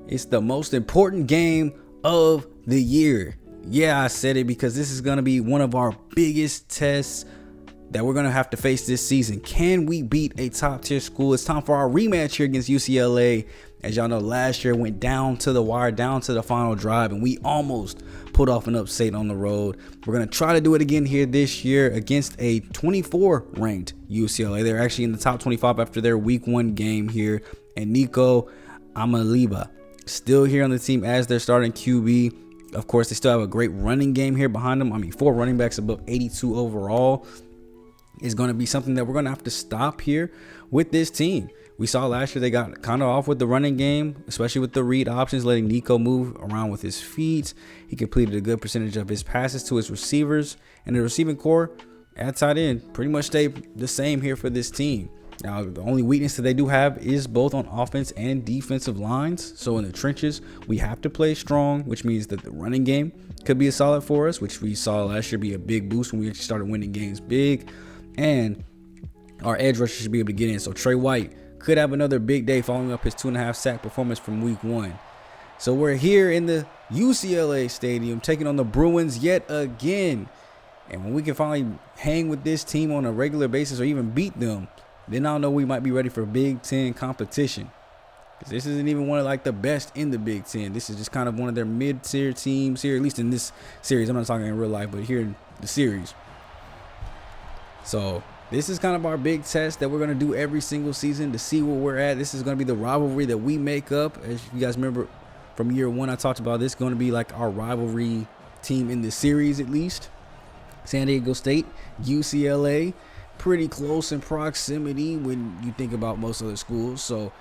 It's the most important game of the year. Yeah, I said it because this is going to be one of our biggest tests that we're going to have to face this season. Can we beat a top tier school? It's time for our rematch here against UCLA. As y'all know, last year went down to the wire, down to the final drive, and we almost put off an upset on the road. We're going to try to do it again here this year against a 24 ranked UCLA. They're actually in the top 25 after their week 1 game here. And Nico Amaliba still here on the team as their starting QB. Of course, they still have a great running game here behind them. I mean, 4 running backs above 82 overall is going to be something that we're going to have to stop here with this team. We saw last year they got kind of off with the running game, especially with the read options, letting Nico move around with his feet. He completed a good percentage of his passes to his receivers, and the receiving core at tight end pretty much stayed the same here for this team. Now, the only weakness that they do have is both on offense and defensive lines. So in the trenches, we have to play strong, which means that the running game could be a solid for us, which we saw last year be a big boost when we actually started winning games big. And our edge rusher should be able to get in. So Trey White could have another big day following up his 2.5 sack performance from week 1. So we're here in the UCLA stadium taking on the Bruins yet again. And when we can finally hang with this team on a regular basis or even beat them, then I'll know we might be ready for Big Ten competition. Because this isn't even one of like the best in the Big Ten. This is just kind of one of their mid-tier teams here, at least in this series. I'm not talking in real life, but here in the series. So this is kind of our big test that we're going to do every single season to see where we're at. This is going to be the rivalry that we make up. As you guys remember from year 1, I talked about this going to be like our rivalry team in the series at least. San Diego State, UCLA, pretty close in proximity when you think about most other schools. So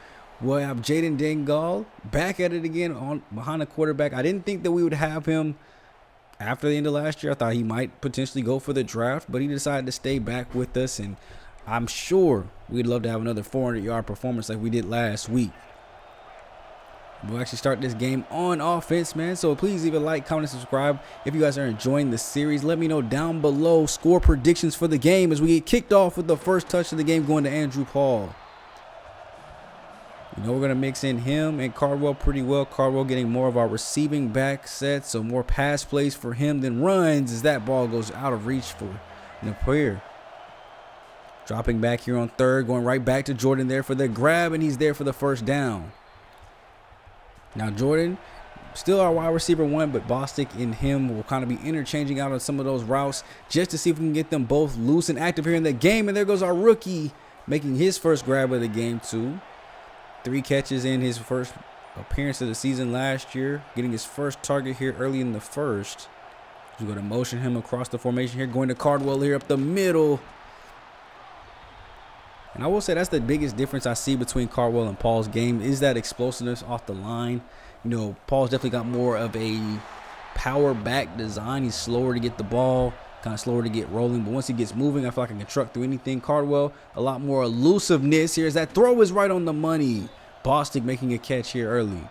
we'll have Jaden Dengal back at it again on behind the quarterback. I didn't think that we would have him after the end of last year. I thought he might potentially go for the draft, but he decided to stay back with us, and I'm sure we'd love to have another 400-yard performance like we did last week. We'll actually start this game on offense, man. So please leave a like, comment, and subscribe if you guys are enjoying the series. Let me know down below score predictions for the game as we get kicked off with the first touch of the game going to Andrew Paul. You know, we're going to mix in him and Cardwell pretty well. Cardwell getting more of our receiving back set, so more pass plays for him than runs as that ball goes out of reach for Napier. Dropping back here on third, going right back to Jordan there for the grab, and he's there for the first down. Now Jordan, still our wide receiver 1, but Bostic and him will kind of be interchanging out on some of those routes just to see if we can get them both loose and active here in the game. And there goes our rookie making his first grab of the game too. 3 catches in his first appearance of the season last year, getting his first target here early in the first. We're going to motion him across the formation here, going to Cardwell here up the middle. And I will say that's the biggest difference I see between Cardwell and Paul's game is that explosiveness off the line. You know, Paul's definitely got more of a power back design. He's slower to get the ball, kind of slower to get rolling. But once he gets moving, I feel like I can truck through anything. Cardwell, a lot more elusiveness here as that throw is right on the money. Bostic making a catch here early.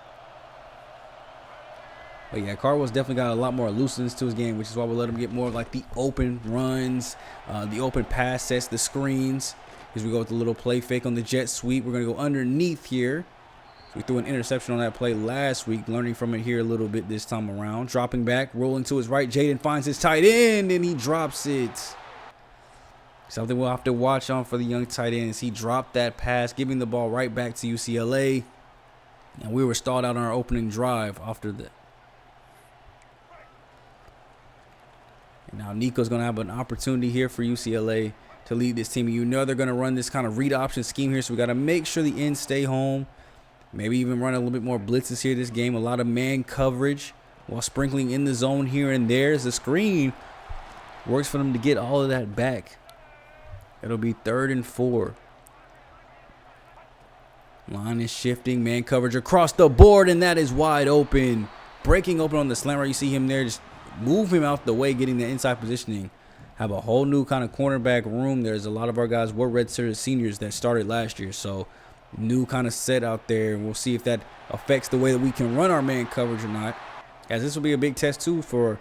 But yeah, Cardwell's definitely got a lot more elusiveness to his game, which is why we'll let him get more of like the open runs, the open pass sets, the screens. As we go with the little play fake on the jet sweep, we're going to go underneath here. We threw an interception on that play last week, learning from it here a little bit this time around. Dropping back, rolling to his right. Jaden finds his tight end, and he drops it. Something we'll have to watch on for the young tight end as he dropped that pass, giving the ball right back to UCLA. And we were stalled out on our opening drive after that. And now Nico's going to have an opportunity here for UCLA to lead this team. You know they're going to run this kind of read option scheme here, so we got to make sure the ends stay home. Maybe even run a little bit more blitzes here this game. A lot of man coverage while sprinkling in the zone here and there as the screen works for them to get all of that back. It'll be 3rd and 4. Line is shifting. Man coverage across the board, and that is wide open. Breaking open on the slant right. You see him there. Just move him out the way, getting the inside positioning. Have a whole new kind of cornerback room. There's a lot of our guys were redshirt seniors that started last year. So new kind of set out there, and we'll see if that affects the way that we can run our man coverage or not, as this will be a big test too for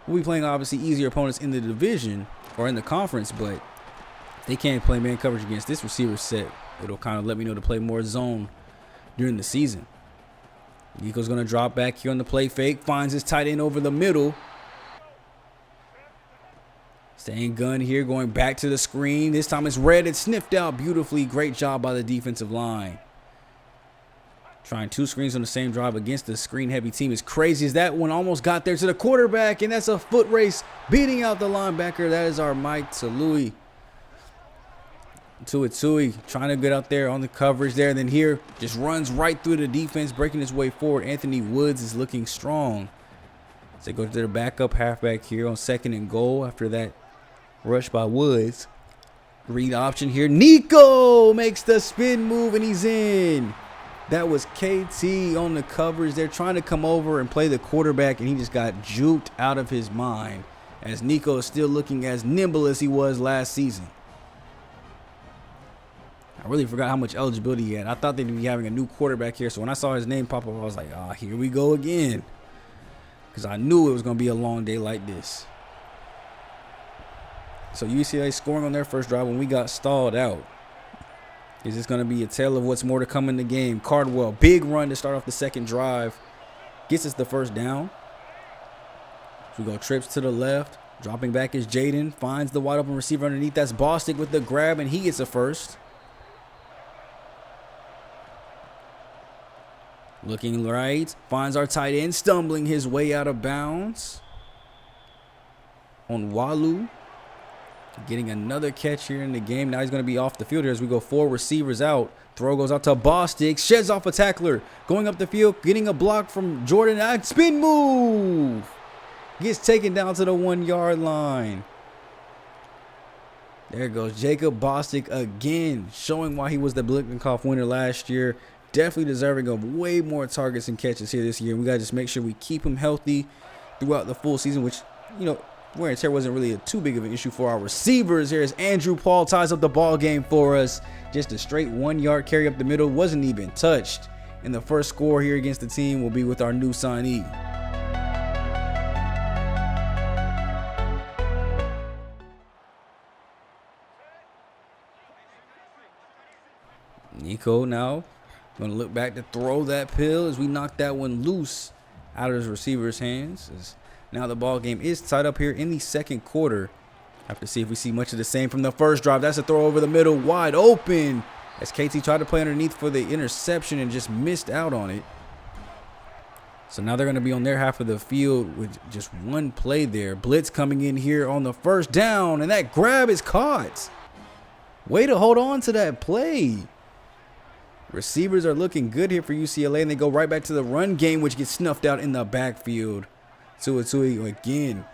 we'll be playing obviously easier opponents in the division or in the conference, but if they can't play man coverage against this receiver set, it'll kind of let me know to play more zone during the season. Nico's going to drop back here on the play fake. Finds his tight end over the middle. Staying gun here, going back to the screen. This time it's read and sniffed out beautifully. Great job by the defensive line. Trying 2 screens on the same drive against the screen-heavy team is crazy as that one almost got there to the quarterback, and that's a foot race beating out the linebacker. That is our Mike Tui trying to get out there on the coverage there, and then here just runs right through the defense, breaking his way forward. Anthony Woods is looking strong. So they go to their backup halfback here on 2nd and goal after that rush by Woods. Read option here. Nico makes the spin move, and he's in. That was KT on the covers. They're trying to come over and play the quarterback, and he just got juked out of his mind as Nico is still looking as nimble as he was last season. I really forgot how much eligibility he had. I thought they'd be having a new quarterback here, so when I saw his name pop up, I was like, ah, here we go again. Because I knew it was going to be a long day like this. So UCLA scoring on their first drive when we got stalled out. Is this going to be a tale of what's more to come in the game? Cardwell, big run to start off the 2nd drive. Gets us the first down. So we go trips to the left. Dropping back is Jaden. Finds the wide open receiver underneath. That's Bostic with the grab, and he gets a first. Looking right. Finds our tight end. Stumbling his way out of bounds. On Walu. Getting another catch here in the game. Now he's going to be off the field here as we go 4 receivers out. Throw goes out to Bostic. Sheds off a tackler. Going up the field. Getting a block from Jordan. Spin move. Gets taken down to the 1-yard line. There goes Jacob Bostic again. Showing why he was the Biletnikoff winner last year. Definitely deserving of way more targets and catches here this year. We got to just make sure we keep him healthy throughout the full season, which, you know, wear and tear wasn't really too big of an issue for our receivers here as Andrew Paul ties up the ball game for us. Just a straight 1-yard carry up the middle. Wasn't even touched. And the first score here against the team will be with our new signee. Nico now going to look back to throw that pill as we knock that one loose out of his receiver's hands. Now the ball game is tied up here in the 2nd quarter. Have to see if we see much of the same from the first drive. That's a throw over the middle, wide open. As KT tried to play underneath for the interception and just missed out on it. So now they're going to be on their half of the field with just one play there. Blitz coming in here on the first down, and that grab is caught. Way to hold on to that play. Receivers are looking good here for UCLA, and they go right back to the run game, which gets snuffed out in the backfield. Tui again.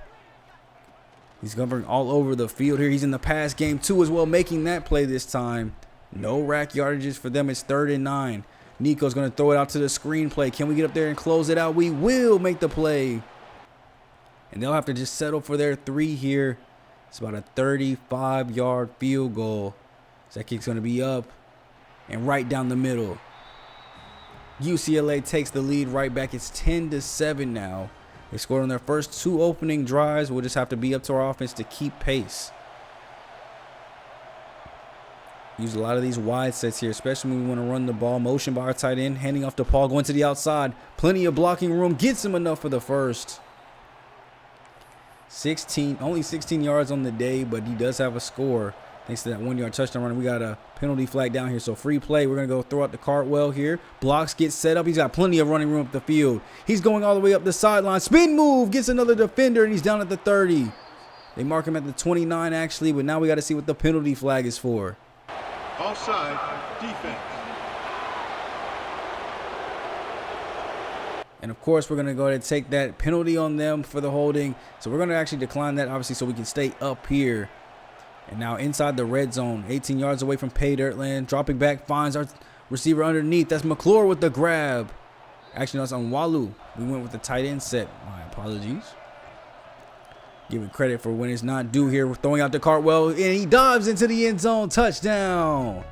He's covering all over the field here. He's in the pass game too as well, making that play this time. No rack yardages for them. It's 3rd and 9. Nico's going to throw it out to the screenplay. Can we get up there and close it out? We will make the play. And they'll have to just settle for their 3 here. It's about a 35-yard field goal. So that kick's going to be up and right down the middle. UCLA takes the lead right back. It's 10-7 now. They scored on their first 2 opening drives. We'll just have to be up to our offense to keep pace. Use a lot of these wide sets here, especially when we want to run the ball. Motion by our tight end, handing off to Paul, going to the outside. Plenty of blocking room. Gets him enough for the first. Only 16 yards on the day, but he does have a score. Thanks to that 1-yard touchdown run. We got a penalty flag down here. So free play. We're going to go throw out the Cartwell here. Blocks get set up. He's got plenty of running room up the field. He's going all the way up the sideline. Spin move. Gets another defender, and he's down at the 30. They mark him at the 29, actually. But now we got to see what the penalty flag is for. Offside defense. And, of course, we're going to go ahead and take that penalty on them for the holding. So we're going to actually decline that, obviously, so we can stay up here. And now inside the red zone, 18 yards away from pay dirt land. Dropping back, finds our receiver underneath. That's McClure with the grab. Actually, that's on Walu. We went with the tight end set. My apologies. Giving credit for when it's not due here. We're throwing out the Cartwell, and he dives into the end zone. Touchdown.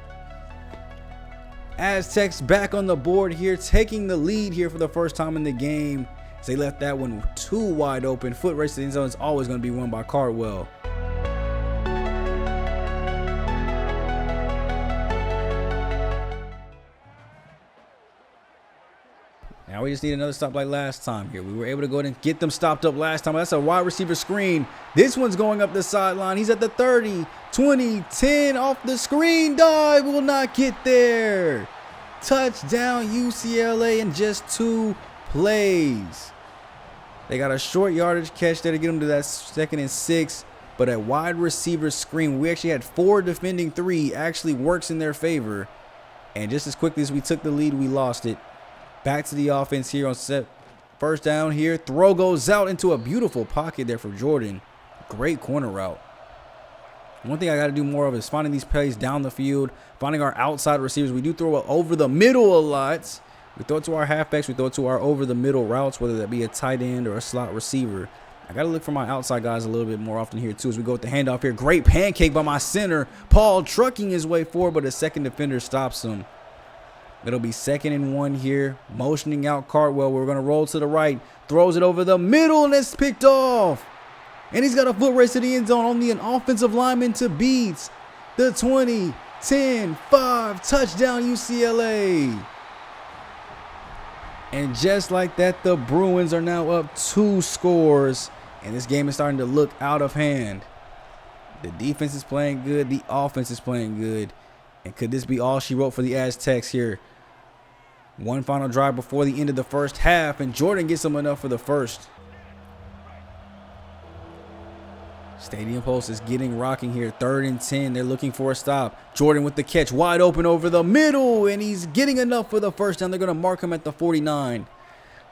Aztecs back on the board here, taking the lead here for the first time in the game. As they left that one too wide open. Foot race to the end zone is always going to be won by Cartwell. Now we just need another stop like last time here. We were able to go ahead and get them stopped up last time. That's a wide receiver screen. This one's going up the sideline. He's at the 30, 20, 10 off the screen. Dive will not get there. Touchdown UCLA in just 2 plays. They got a short yardage catch there to get them to that 2nd and 6. But a wide receiver screen, we actually had 4 defending 3, actually works in their favor. And just as quickly as we took the lead, we lost it. Back to the offense here on set. First down here. Throw goes out into a beautiful pocket there for Jordan. Great corner route. One thing I got to do more of is finding these plays down the field, finding our outside receivers. We do throw it over the middle a lot. We throw it to our halfbacks. We throw it to our over the middle routes, whether that be a tight end or a slot receiver. I got to look for my outside guys a little bit more often here, too, as we go with the handoff here. Great pancake by my center. Paul trucking his way forward, but a second defender stops him. It'll be 2nd and 1 here. Motioning out Cardwell. We're going to roll to the right. Throws it over the middle, and it's picked off. And he's got a foot race to the end zone. Only an offensive lineman to beat. The 20, 10, 5. Touchdown UCLA. And just like that, the Bruins are now up 2 scores. And this game is starting to look out of hand. The defense is playing good. The offense is playing good. And could this be all she wrote for the Aztecs here? One final drive before the end of the first half. And Jordan gets them enough for the first. Stadium Post is getting rocking here. 3rd and 10. They're looking for a stop. Jordan with the catch. Wide open over the middle. And he's getting enough for the first down. They're going to mark him at the 49.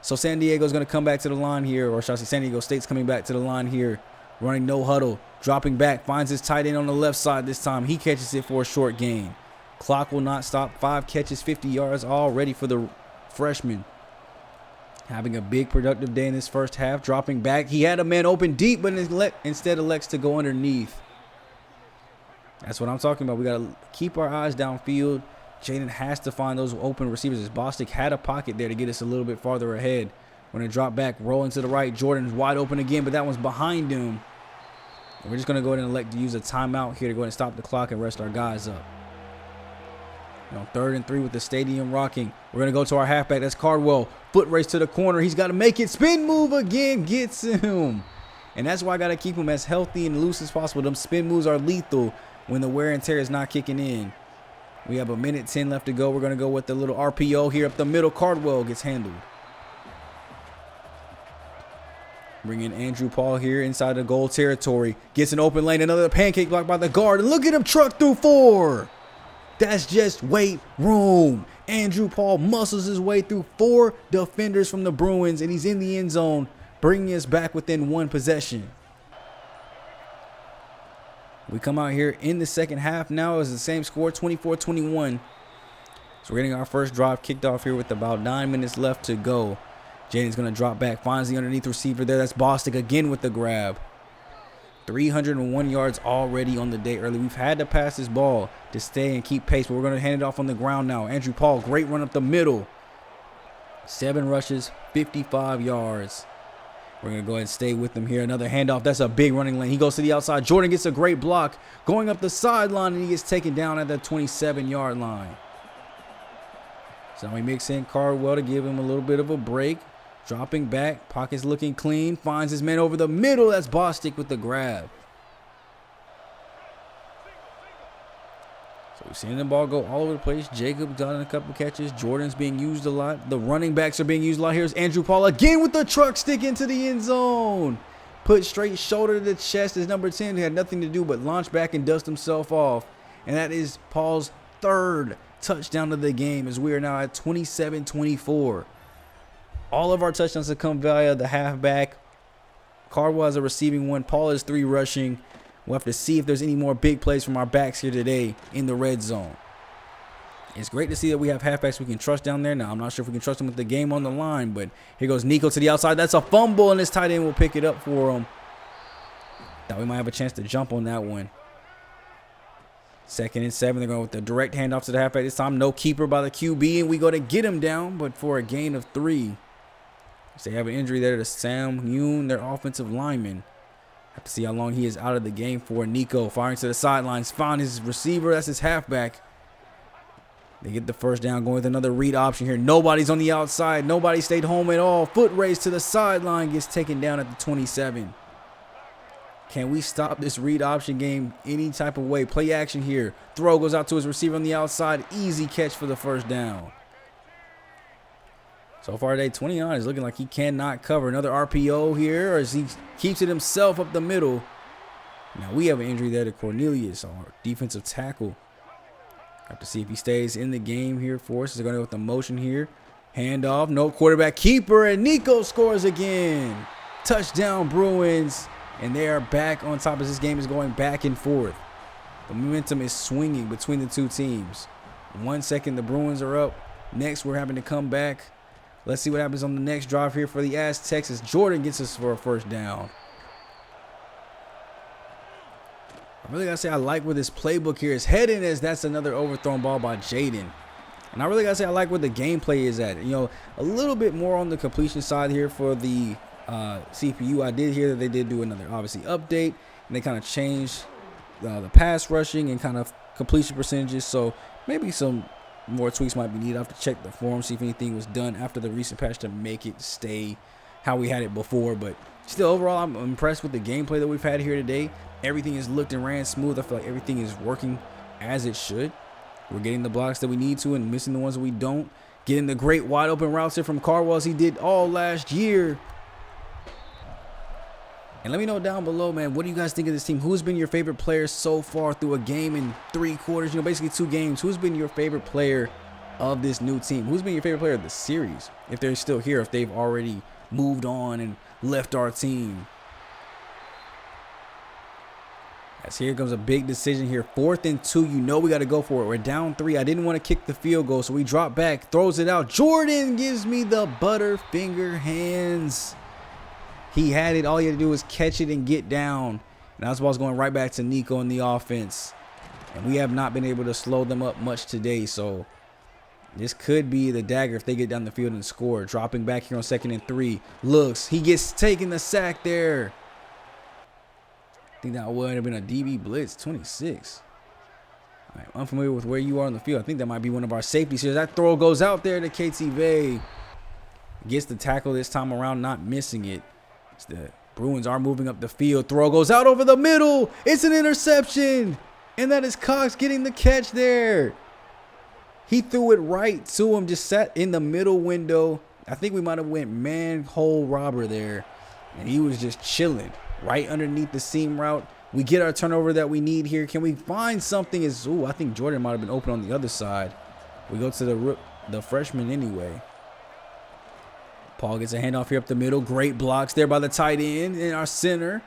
So San Diego's going to come back to the line here. Or shall I say San Diego State's coming back to the line here. Running no huddle. Dropping back. Finds his tight end on the left side this time. He catches it for a short gain. Clock will not stop. 5 catches, 50 yards already for the freshman. Having a big productive day in this first half. Dropping back. He had a man open deep, but instead elects to go underneath. That's what I'm talking about. We got to keep our eyes downfield. Jaden has to find those open receivers. As Bostic had a pocket there to get us a little bit farther ahead. We're going to drop back, rolling to the right. Jordan's wide open again, but that one's behind him. And we're just going to go ahead and elect to use a timeout here to go ahead and stop the clock and rest our guys up. On 3rd and 3 with the stadium rocking. We're going to go to our halfback. That's Cardwell. Foot race to the corner. He's got to make it. Spin move again. Gets him. And that's why I got to keep him as healthy and loose as possible. Them spin moves are lethal when the wear and tear is not kicking in. We have 1:10 left to go. We're going to go with the little RPO here up the middle. Cardwell gets handled. Bring in Andrew Paul here inside the goal territory. Gets an open lane. Another pancake block by the guard. And look at him truck through 4. That's just weight room. Andrew Paul muscles his way through 4 defenders from the Bruins. And he's in the end zone, bringing us back within 1 possession. We come out here in the second half now. It's the same score, 24-21. So we're getting our first drive kicked off here with about 9 minutes left to go. Jaden's going to drop back, finds the underneath receiver there. That's Bostic again with the grab. 301 yards already on the day early. We've had to pass this ball to stay and keep pace, but we're going to hand it off on the ground now. Andrew Paul, great run up the middle. 7 rushes, 55 yards. We're going to go ahead and stay with them here. Another handoff. That's a big running lane. He goes to the outside. Jordan gets a great block going up the sideline, and he gets taken down at the 27-yard line. So we mix in Cardwell to give him a little bit of a break. Dropping back. Pockets looking clean. Finds his man over the middle. That's Bostic with the grab. So we're seeing the ball go all over the place. Jacob got in a couple catches. Jordan's being used a lot. The running backs are being used a lot. Here's Andrew Paul again with the truck stick into the end zone. Put straight shoulder to the chest as number 10. He had nothing to do but launch back and dust himself off. And that is Paul's 3rd touchdown of the game, as we are now at 27-24. All of our touchdowns have come via the halfback. Cardwell has a receiving one. Paul is 3 rushing. We'll have to see if there's any more big plays from our backs here today in the red zone. It's great to see that we have halfbacks we can trust down there. Now, I'm not sure if we can trust them with the game on the line, but here goes Nico to the outside. That's a fumble, and this tight end will pick it up for him. Thought we might have a chance to jump on that one. 2nd and 7. They're going with the direct handoff to the halfback. This time, no keeper by the QB, and we go to get him down, but for a gain of 3. So they have an injury there to Sam Yoon, their offensive lineman. Have to see how long he is out of the game for. Nico firing to the sidelines. Found his receiver. That's his halfback. They get the first down, going with another read option here. Nobody's on the outside. Nobody stayed home at all. Foot race to the sideline, gets taken down at the 27. Can we stop this read option game any type of way? Play action here. Throw goes out to his receiver on the outside. Easy catch for the first down. So far today, 29 is looking like he cannot cover. Another RPO here, as he keeps it himself up the middle. Now we have an injury there to Cornelius, our defensive tackle. Have to see if he stays in the game here for us. They're going to go with the motion here. Handoff, no quarterback keeper, and Nico scores again. Touchdown Bruins, and they are back on top as this game is going back and forth. The momentum is swinging between the two teams. 1 second, the Bruins are up. Next, we're having to come back. Let's see what happens on the next drive here for the Aztecs as Jordan gets us for a first down. I really gotta say I like where this playbook here is heading, as that's another overthrown ball by Jaden. And I really gotta say I like where the gameplay is at. You know, a little bit more on the completion side here for the CPU. I did hear that they did do another obviously update, and they kind of changed the pass rushing and kind of completion percentages. So maybe some more tweaks might be needed. I have to check the forum, see if anything was done after the recent patch to make it stay how we had it before. But still, overall, I'm impressed with the gameplay that we've had here today. Everything has looked and ran smooth. I feel like everything is working as it should. We're getting the blocks that we need to and missing the ones that we don't. Getting the great wide open routes here from Carwell as he did all last year. And let me know down below, man, what do you guys think of this team? Who's been your favorite player so far through a game and 3 quarters? You know, basically 2 games. Who's been your favorite player of this new team? Who's been your favorite player of the series? If they're still here, if they've already moved on and left our team. As here comes a big decision here. 4th and 2. You know we got to go for it. We're down 3. I didn't want to kick the field goal, so we drop back. Throws it out. Jordan gives me the butterfinger hands. He had it. All he had to do was catch it and get down. And that's why I was going right back to Nico in the offense. And we have not been able to slow them up much today. So this could be the dagger if they get down the field and score. Dropping back here on 2nd and 3. Looks. He gets taken the sack there. I think that would have been a DB blitz, 26. I'm unfamiliar with where you are on the field. I think that might be one of our safeties here. That throw goes out there to KTV. Gets the tackle this time around, not missing it. The Bruins are moving up the field. Throw goes out over the middle. It's an interception. And that is Cox getting the catch there. He threw it right to him, just sat in the middle window. I think we might have went manhole robber there. And he was just chilling right underneath the seam route. We get our turnover that we need here. Can we find something? I think Jordan might have been open on the other side. We go to the freshman anyway. Paul gets a handoff here up the middle. Great blocks there by the tight end in our center.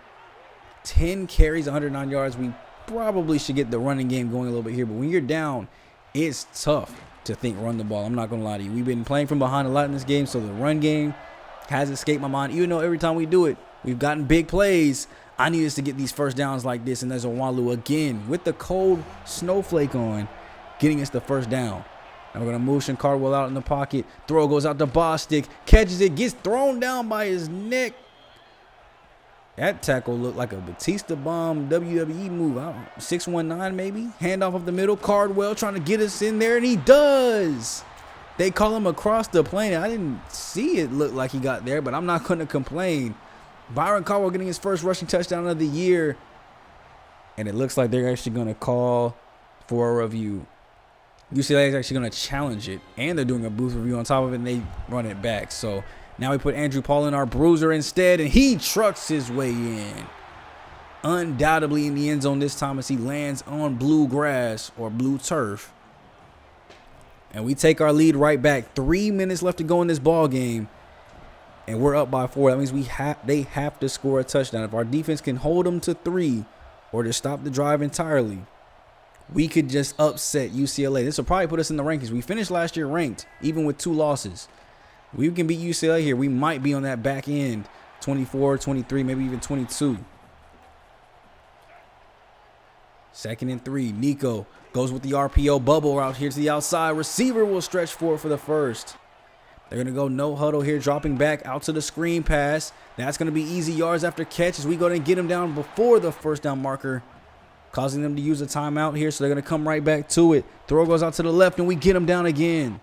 10 carries, 109 yards. We probably should get the running game going a little bit here. But when you're down, it's tough to think run the ball. I'm not going to lie to you. We've been playing from behind a lot in this game, so the run game has escaped my mind. Even though every time we do it, we've gotten big plays. I need us to get these first downs like this. And there's Onwalu again with the cold snowflake on, getting us the first down. And we're going to motion Cardwell out in the pocket. Throw goes out to Bostic. Catches it. Gets thrown down by his neck. That tackle looked like a Batista bomb WWE move. 619 maybe. Handoff up the middle. Cardwell trying to get us in there, and he does. They call him across the plane. I didn't see it look like he got there, but I'm not going to complain. Byron Cardwell getting his first rushing touchdown of the year. And it looks like they're actually going to call for a review. UCLA is actually going to challenge it, and they're doing a booth review on top of it, and they run it back. So now we put Andrew Paul in our bruiser instead, and he trucks his way in. Undoubtedly in the end zone this time as he lands on blue grass or blue turf. And we take our lead right back. 3 minutes left to go in this ball game, and we're up by 4. That means they have to score a touchdown. If our defense can hold them to 3 or to stop the drive entirely, we could just upset UCLA. This will probably put us in the rankings. We finished last year ranked, even with 2 losses. We can beat UCLA here. We might be on that back end, 24, 23, maybe even 22. 2nd and 3. Nico goes with the RPO bubble route here to the outside. Receiver will stretch for the first. They're going to go no huddle here, dropping back out to the screen pass. That's going to be easy yards after catch as we go and get him down before the first down marker. causing them to use a timeout here. So they're going to come right back to it. Throw goes out to the left, and we get them down again.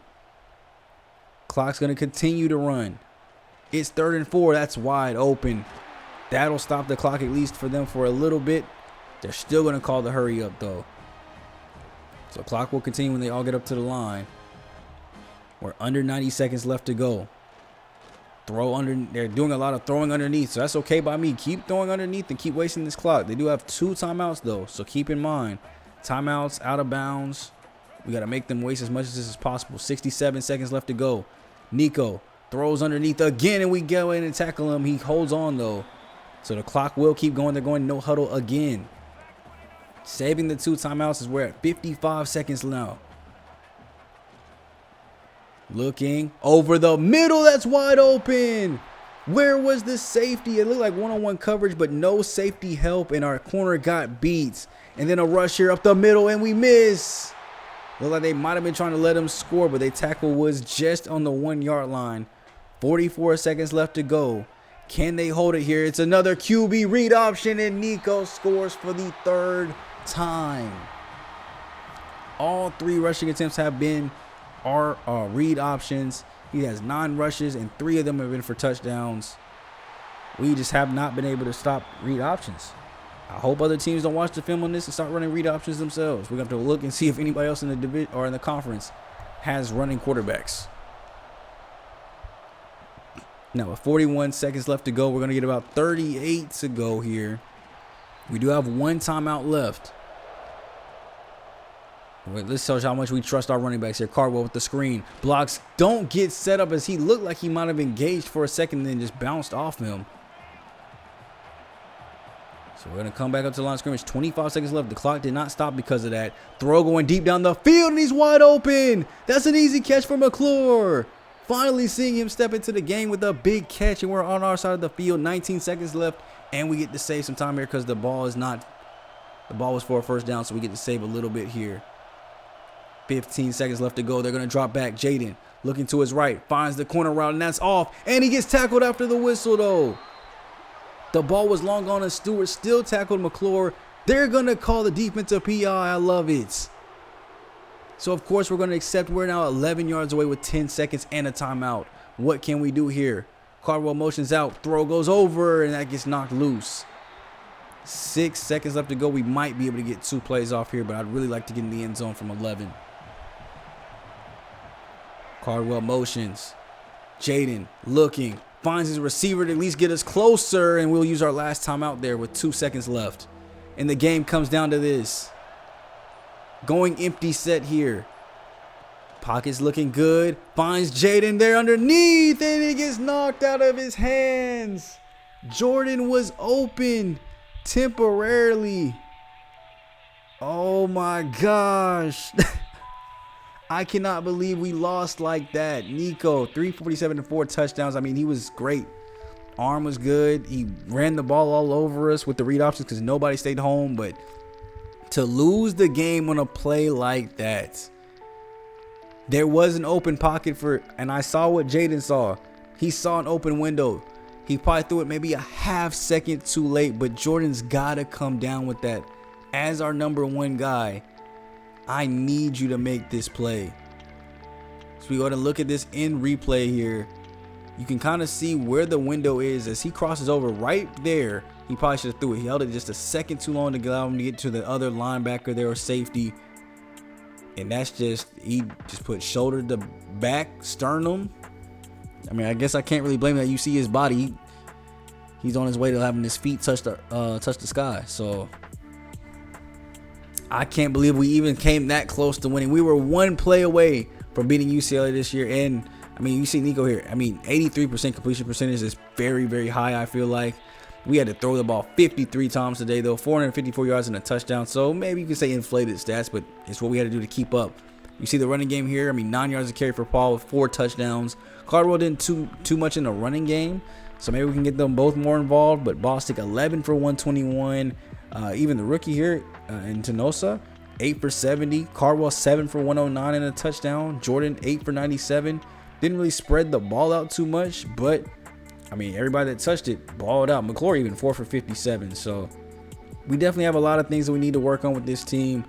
Clock's going to continue to run. It's 3rd and 4. That's wide open. That'll stop the clock, at least for them, for a little bit. They're still going to call the hurry up, though. So clock will continue when they all get up to the line. We're under 90 seconds left to go. They're doing a lot of throwing underneath, so that's okay by me. Keep throwing underneath and keep wasting this clock. They do have 2 timeouts, though, so keep in mind. Timeouts, out of bounds. We got to make them waste as much as this is possible. 67 seconds left to go. Nico throws underneath again, and we go in and tackle him. He holds on, though. So the clock will keep going. They're going no huddle again. Saving the 2 timeouts as we're at 55 seconds now. Looking over the middle. That's wide open. Where was the safety? It looked like one-on-one coverage, but no safety help, and our corner got beat. And then a rush here up the middle, and we miss. Looked like they might have been trying to let him score, but their tackle was just on the 1-yard line. 44 seconds left to go. Can they hold it here? It's another QB read option, and Nico scores for the 3rd time. All 3 rushing attempts have been our read options. He has 9 rushes, and 3 of them have been for touchdowns. We just have not been able to stop read options. I hope other teams don't watch the film on this and start running read options themselves. We're going to have to look and see if anybody else in the division or in the conference has running quarterbacks. Now, with 41 seconds left to go, we're going to get about 38 to go here. We do have 1 timeout left. Wait, this tells you how much we trust our running backs here. Cardwell with the screen. Blocks don't get set up, as he looked like he might have engaged for a second and then just bounced off him. So we're going to come back up to the line of scrimmage. 25 seconds left. The clock did not stop because of that. Throw going deep down the field, and he's wide open. That's an easy catch for McClure. Finally seeing him step into the game with a big catch, and we're on our side of the field. 19 seconds left, and we get to save some time here because the ball was for a first down, so we get to save a little bit here. 15 seconds left to go. They're going to drop back. Jaden looking to his right, finds the corner route, and that's off. And he gets tackled after the whistle, though. The ball was long gone, and Stewart still tackled McClure. They're going to call the defensive PI. I love it. So, of course, we're going to accept. We're now 11 yards away with 10 seconds and a timeout. What can we do here? Cardwell motions out. Throw goes over, and that gets knocked loose. 6 seconds left to go. We might be able to get 2 plays off here, but I'd really like to get in the end zone from 11. Cardwell motions. Jaden looking. Finds his receiver to at least get us closer, and we'll use our last timeout there with 2 seconds left. And the game comes down to this. Going empty set here. Pocket's looking good. Finds Jaden there underneath, and it gets knocked out of his hands. Jordan was open temporarily. Oh my gosh. I cannot believe we lost like that. Nico, 347 and 4 touchdowns. I mean, he was great. Arm was good. He ran the ball all over us with the read options because nobody stayed home. But to lose the game on a play like that, there was an open pocket and I saw what Jaden saw. He saw an open window. He probably threw it maybe a half second too late, but Jordan's got to come down with that. As our number 1 guy, I need you to make this play. So we go to look at this in replay here. You can kind of see where the window is as he crosses over right there. He probably should have threw it. He held it just a second too long to allow him to get to the other linebacker there or safety. And that's he just put shoulder to back, sternum. I mean, I guess I can't really blame that. You see his body. He's on his way to having his feet touch the sky. So I can't believe we even came that close to winning. We were 1 play away from beating UCLA this year. And I mean, you see Nico here. I mean, 83% completion percentage is very, very high, I feel like. We had to throw the ball 53 times today, though. 454 yards and a touchdown. So maybe you can say inflated stats, but it's what we had to do to keep up. You see the running game here. I mean, 9 yards of carry for Paul with 4 touchdowns. Cardwell didn't too much in the running game, so maybe we can get them both more involved. But Bostic 11 for 121. Even the rookie here in Tenosa, 8 for 70. Cardwell 7 for 109 and a touchdown. Jordan 8 for 97. Didn't really spread the ball out too much, but I mean, everybody that touched it balled out. McClure even 4 for 57. So we definitely have a lot of things that we need to work on with this team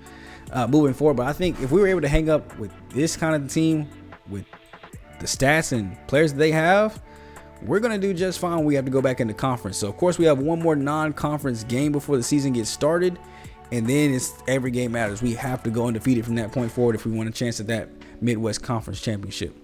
moving forward. But I think if we were able to hang up with this kind of team, with the stats and players that they have, we're going to do just fine. We have to go back into conference. So, of course, we have one more non-conference game before the season gets started. And then it's every game matters. We have to go undefeated from that point forward if we want a chance at that Midwest Conference Championship.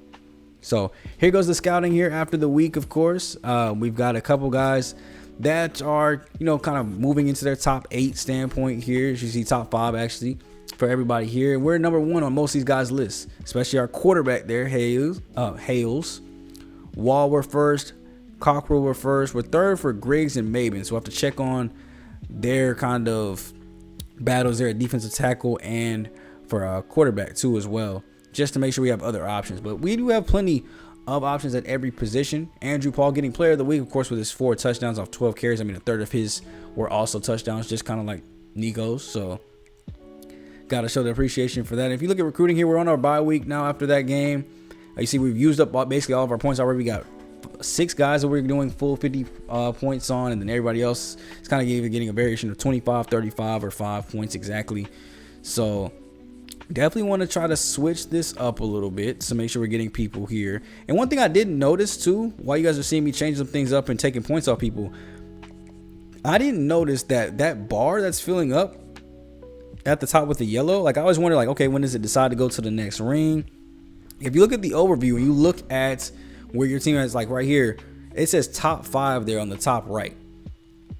So here goes the scouting here after the week, of course. We've got a couple guys that are, kind of moving into their top 8 standpoint here. As you see, top 5 actually for everybody here. We're number 1 on most of these guys' lists, especially our quarterback there, Hales. Wall, we're first. Cockrell, we're first. We're third for Griggs and Maben. So we'll have to check on their kind of battles there at defensive tackle and for quarterback too as well, just to make sure we have other options. But we do have plenty of options at every position. Andrew Paul getting player of the week, of course, with his 4 touchdowns off 12 carries. I mean, a third of his were also touchdowns, just kind of like Nico's. So got to show the appreciation for that. If you look at recruiting here, we're on our bye week now after that game. You see, we've used up basically all of our points already. We got 6 guys that we're doing full 50 points on, and then everybody else is kind of getting a variation of 25, 35, or 5 points exactly. So definitely want to try to switch this up a little bit to make sure we're getting people here. And one thing I didn't notice too, while you guys are seeing me change some things up and taking points off people, I didn't notice that bar that's filling up at the top with the yellow. Like, I always wonder, like, okay, when does it decide to go to the next ring? If you look at the overview and you look at where your team is, like right here, it says top 5 there on the top right.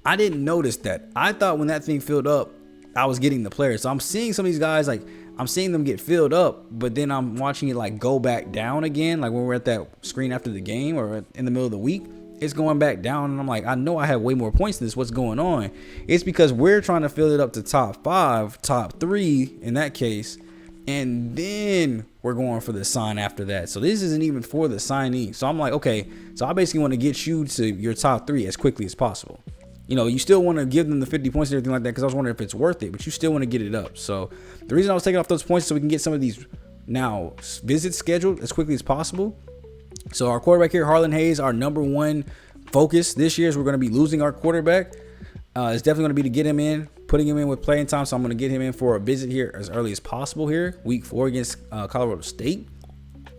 I didn't notice that. I thought when that thing filled up, I was getting the players. So I'm seeing some of these guys, like, I'm seeing them get filled up, but then I'm watching it like go back down again. Like when we're at that screen after the game or in the middle of the week, it's going back down. And I'm like, I know I have way more points than this. What's going on? It's because we're trying to fill it up to top 5, top 3 in that case. And then we're going for the sign after that. So this isn't even for the signee. So I'm like, okay, so I basically want to get you to your top 3 as quickly as possible. You still want to give them the 50 points and everything like that, because I was wondering if it's worth it, but you still want to get it up. So the reason I was taking off those points is so we can get some of these now visits scheduled as quickly as possible. So our quarterback here, Harlan Hayes, our number 1 focus this year is we're going to be losing our quarterback. It's definitely going to be to get him in, putting him in with playing time. So I'm going to get him in for a visit here as early as possible here, week 4 against Colorado State.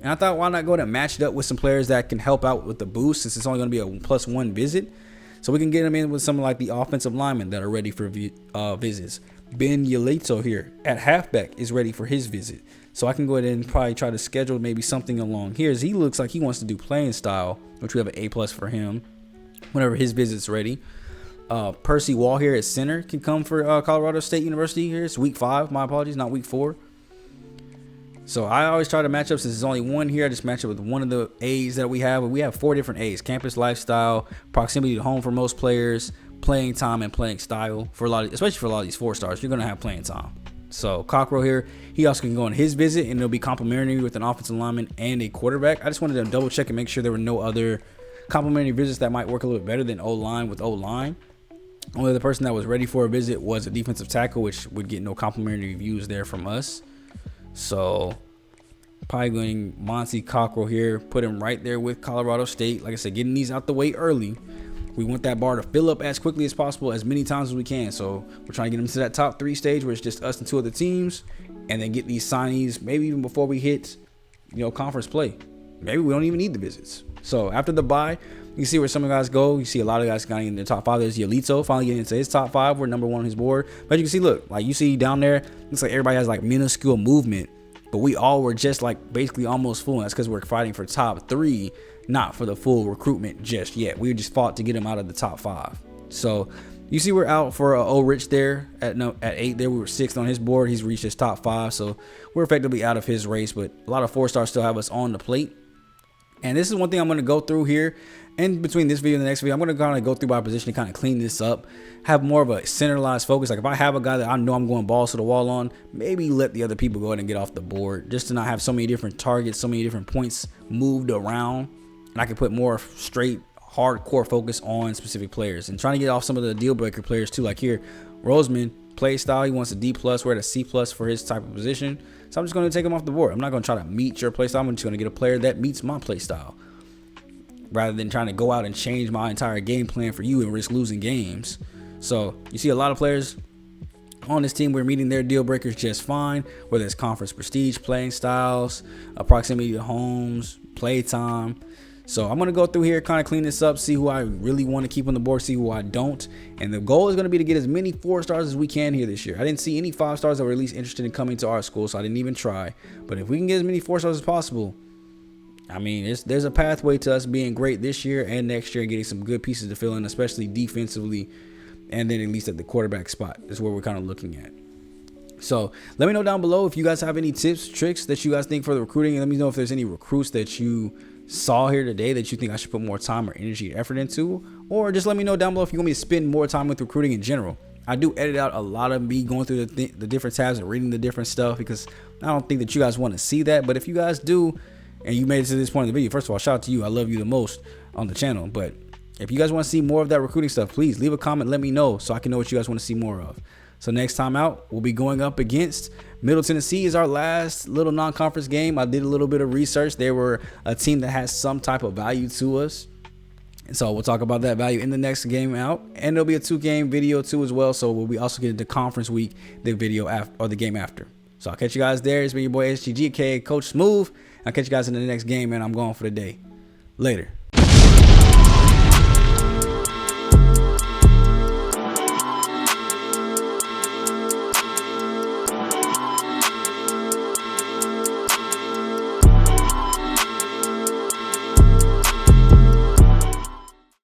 And I thought, why not go ahead and match it up with some players that can help out with the boost, since it's only going to be a +1 visit. So we can get him in with some like the offensive linemen that are ready for visits. Ben Yaleto here at halfback is ready for his visit. So I can go ahead and probably try to schedule maybe something along here, as he looks like he wants to do playing style, which we have an A+ for him whenever his visit's ready. Percy Wall here at center can come for Colorado State University here. It's week 5. My apologies, not week 4. So I always try to match up, since there's only one here. I just match up with one of the A's that we have. We have 4 different A's: campus lifestyle, proximity to home for most players, playing time, and playing style. For a lot, especially for a lot of these 4 stars, you're gonna have playing time. So Cockrell here, he also can go on his visit, and it'll be complimentary with an offensive lineman and a quarterback. I just wanted to double check and make sure there were no other complimentary visits that might work a little bit better than O-line with O-line. Only other person that was ready for a visit was a defensive tackle, which would get no complimentary reviews there from us. So probably going Monty Cockrell here, put him right there with Colorado State. Like I said, getting these out the way early. We want that bar to fill up as quickly as possible, as many times as we can. So we're trying to get them to that top 3 stage where it's just us and 2 other teams, and then get these signees maybe even before we hit, conference play. Maybe we don't even need the visits. So after the bye, you can see where some of the guys go. You see a lot of guys getting in the top 5. There's Yalito finally getting into his top 5. We're number 1 on his board. But you can see, look, like you see down there, looks like everybody has like minuscule movement. But we all were just like basically almost full. And that's because we're fighting for top 3, not for the full recruitment just yet. We just fought to get him out of the top 5. So you see we're out for O-Rich there at 8 there. We were 6th on his board. He's reached his top 5. So we're effectively out of his race. But a lot of 4 stars still have us on the plate. And this is one thing I'm going to go through here. And between this video and the next video, I'm going to kind of go through my position and kind of clean this up. Have more of a centralized focus. Like if I have a guy that I know I'm going balls to the wall on, maybe let the other people go ahead and get off the board. Just to not have so many different targets, so many different points moved around. And I can put more straight, hardcore focus on specific players. And trying to get off some of the deal breaker players too. Like here, Roseman, play style, he wants a D+. We're at a C+ for his type of position. So I'm just going to take him off the board. I'm not going to try to meet your play style. I'm just going to get a player that meets my play style, rather than trying to go out and change my entire game plan for you and risk losing games. So you see a lot of players on this team, we're meeting their deal breakers just fine, whether it's conference prestige, playing styles, proximity to homes, play time. So I'm going to go through here, kind of clean this up, see who I really want to keep on the board, see who I don't. And the goal is going to be to get as many 4 stars as we can here this year. I didn't see any 5 stars that were at least interested in coming to our school, so I didn't even try. But if we can get as many 4 stars as possible, I mean, there's a pathway to us being great this year and next year and getting some good pieces to fill in, especially defensively. And then at least at the quarterback spot is where we're kind of looking at. So let me know down below if you guys have any tips, tricks that you guys think for the recruiting. And let me know if there's any recruits that you saw here today that you think I should put more time or energy and effort into. Or just let me know down below if you want me to spend more time with recruiting in general. I do edit out a lot of me going through the different tabs and reading the different stuff because I don't think that you guys want to see that. But if you guys do, and you made it to this point in the video, first of all, shout out to you. I love you the most on the channel. But if you guys want to see more of that recruiting stuff, please leave a comment. Let me know so I can know what you guys want to see more of. So next time out, we'll be going up against Middle Tennessee. Is our last little non-conference game. I did a little bit of research. They were a team that has some type of value to us. And so we'll talk about that value in the next game out. And there'll be a 2-game video too as well. So we'll be also getting to conference week, the video after, or the game after. So I'll catch you guys there. It's been your boy SGG, aka Coach Smooth. I'll catch you guys in the next game, man. I'm going for the day. Later.